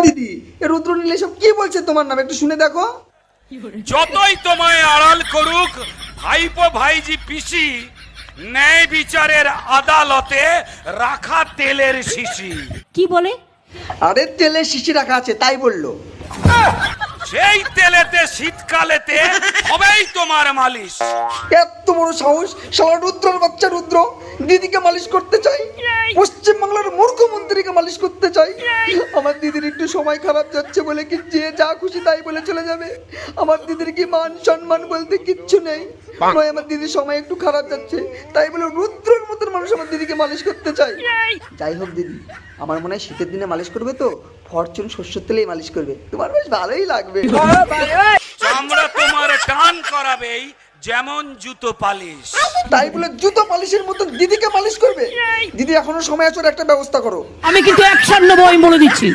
দিদি, এ রুদ্র নীল এসব কি বলছে তোমার নামে, একটু শুনে দেখো। যতই তোমায় আড়াল করুক ভাইপো ভাইজি পিসি, ন্যায় বিচারের আদালতে রাখা তেলের শিশি। কি বলে? আরে তেলের শিশি রাখা আছে তাই বললো। সেই তেলেতে শীতকালেতে হবেই তোমার মালিশ। এত বড় সাহস, শালা রুদ্রের বাচ্চা রুদ্র দিদিকে মালিশ করতে চাই, পশ্চিমবাংলার মুখ্যমন্ত্রীকে মালিশ করতে চাই। আমার দিদির একটু সময় খারাপ যাচ্ছে বলে কি যে যা খুশি তাই বলে চলে যাবে? আমার দিদির কি মান সম্মান বলতে কিচ্ছু নেই? নয় আমার দিদির সময় একটু খারাপ যাচ্ছে তাই বলে রুদ্রের মতন মানুষ আমার দিদিকে মালিশ করতে চাই। যাই হোক দিদি, আমার মনে হয় শীতের দিনে মালিশ করবে তো ফরচুন শস্যের তেলেই মালিশ করবে, তোমার বেশ ভালোই লাগবে। আমরা তোমার টান করাবেই যেমন জুতো পালিশ। তাই বলে জুতো পালিশের মতন দিদিকে মালিশ করবে? দিদি এখনো সময় আছে, ওর একটা ব্যবস্থা করো। আমি কিন্তু অ্যাকশন নেবো, আমি বলে দিচ্ছি।